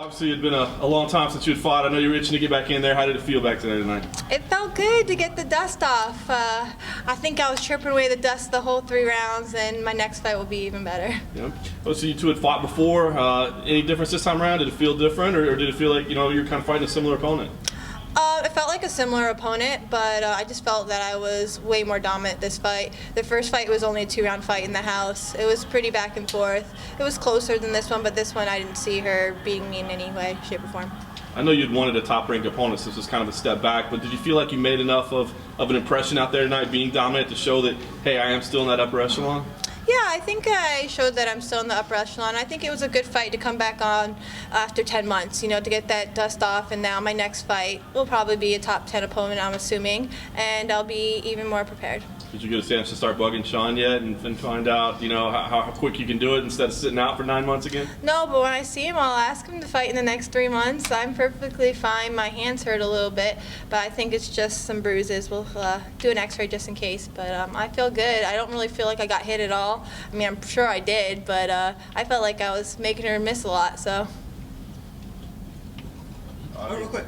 Obviously, it had been a long time since you had fought. I know you were itching to get back in there. How did it feel back there tonight? It felt good to get the dust off. I think I was chirping away the dust the whole 3 rounds, and my next fight will be even better. Yeah. Oh, so you two had fought before. Any difference this time around? Did it feel different, or did it feel like you were kind of fighting a similar opponent? It felt like a similar opponent, but I just felt that I was way more dominant this fight. The first fight was only a 2-round fight in the house. It was pretty back and forth. It was closer than this one, but this one I didn't see her beating me in any way, shape, or form. I know you'd wanted a top-ranked opponent, so this was kind of a step back, but did you feel like you made enough of an impression out there tonight being dominant to show that, hey, I am still in that upper echelon? Yeah, I think I showed that I'm still in the upper echelon. I think it was a good fight to come back on after 10 months, to get that dust off, and now my next fight will probably be a top 10 opponent, I'm assuming, and I'll be even more prepared. Did you get a chance to start bugging Sean yet and find out, how quick you can do it instead of sitting out for 9 months again? No, but when I see him, I'll ask him to fight in the next 3 months. I'm perfectly fine. My hands hurt a little bit, but I think it's just some bruises. We'll do an x-ray just in case, but I feel good. I don't really feel like I got hit at all. I mean, I'm sure I did, but I felt like I was making her miss a lot, so. Real quick,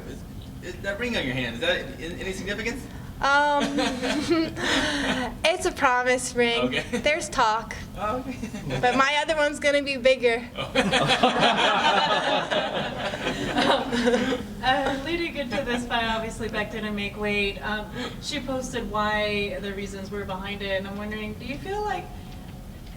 is that ring on your hand, is that any significance? It's a promise ring. Okay. There's talk. Oh, okay. But my other one's going to be bigger. Leading into this fight, obviously Bec didn't make weight. She posted why the reasons were behind it, and I'm wondering, do you feel like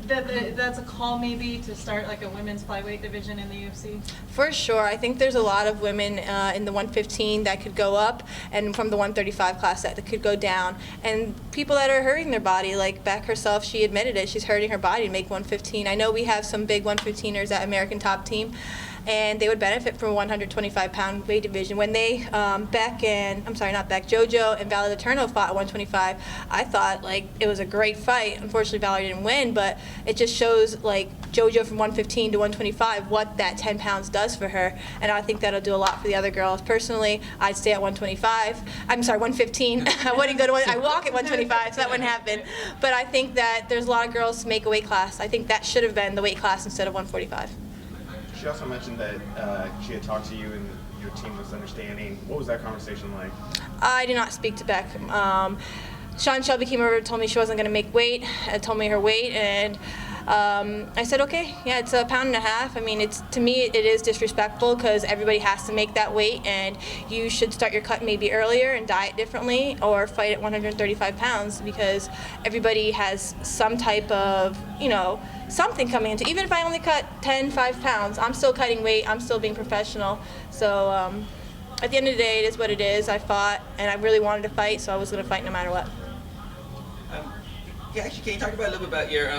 that's a call maybe to start like a women's flyweight division in the UFC? For sure. I think there's a lot of women in the 115 that could go up, and from the 135 class that could go down. And people that are hurting their body, like Bec herself, she admitted it. She's hurting her body to make 115. I know we have some big 115ers at American Top Team, and they would benefit from a 125-pound weight division. When they, JoJo and Valerie Letourneau fought at 125, I thought like it was a great fight. Unfortunately, Valerie didn't win, but it just shows like JoJo from 115 to 125 what that 10 pounds does for her, and I think that'll do a lot for the other girls. Personally, I'd stay at 125. I'm sorry, 115. I wouldn't go to I walk at 125, so that wouldn't happen. But I think that there's a lot of girls to make a weight class. I think that should have been the weight class instead of 145. She also mentioned that she had talked to you and your team was understanding. What was that conversation like? I did not speak to Bec. Sean Shelby came over and told me she wasn't going to make weight, told me her weight, and I said, okay, yeah, it's 1.5 pounds. I mean, to me, it is disrespectful because everybody has to make that weight, and you should start your cut maybe earlier and diet differently or fight at 135 pounds because everybody has some type of, something coming into. Even if I only cut 5 pounds, I'm still cutting weight. I'm still being professional. So at the end of the day, it is what it is. I fought, and I really wanted to fight, so I was going to fight no matter what. Actually, can you talk about a little bit about your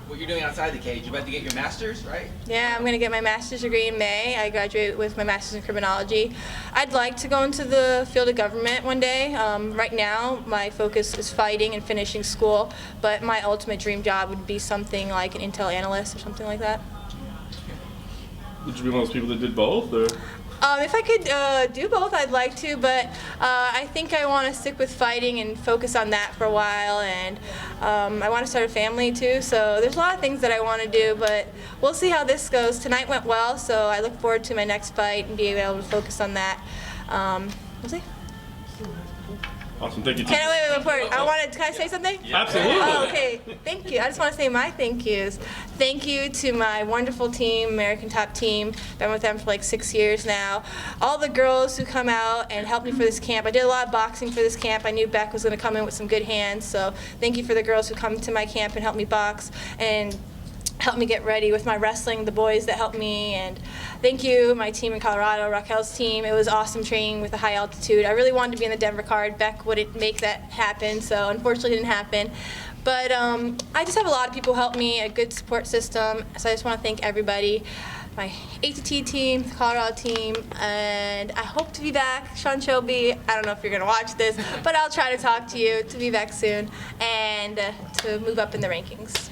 what you're doing outside the cage? You're about to get your master's, right? Yeah, I'm going to get my master's degree in May. I graduate with my master's in criminology. I'd like to go into the field of government one day. Right now, my focus is fighting and finishing school, but my ultimate dream job would be something like an intel analyst or something like that. Would you be one of those people that did both, or? If I could do both, I'd like to, but I think I want to stick with fighting and focus on that for a while, and I want to start a family too, so there's a lot of things that I want to do, but we'll see how this goes. Tonight went well, so I look forward to my next fight and being able to focus on that. We'll see. Awesome, thank you. Can I say something? Yeah. Absolutely. Oh, okay, thank you. I just want to say my thank yous. Thank you to my wonderful team, American Top Team. Been with them for like 6 years now. All the girls who come out and help me for this camp. I did a lot of boxing for this camp. I knew Bec was going to come in with some good hands, so thank you for the girls who come to my camp and help me box and helped me get ready with my wrestling, the boys that helped me, and thank you, my team in Colorado, Raquel's team. It was awesome training with a high altitude. I really wanted to be in the Denver card. Bec wouldn't make that happen, so unfortunately it didn't happen. But I just have a lot of people who help me, a good support system, so I just want to thank everybody, my ATT team, the Colorado team, and I hope to be back. Sean Shelby, I don't know if you're going to watch this, but I'll try to talk to you to be back soon and to move up in the rankings.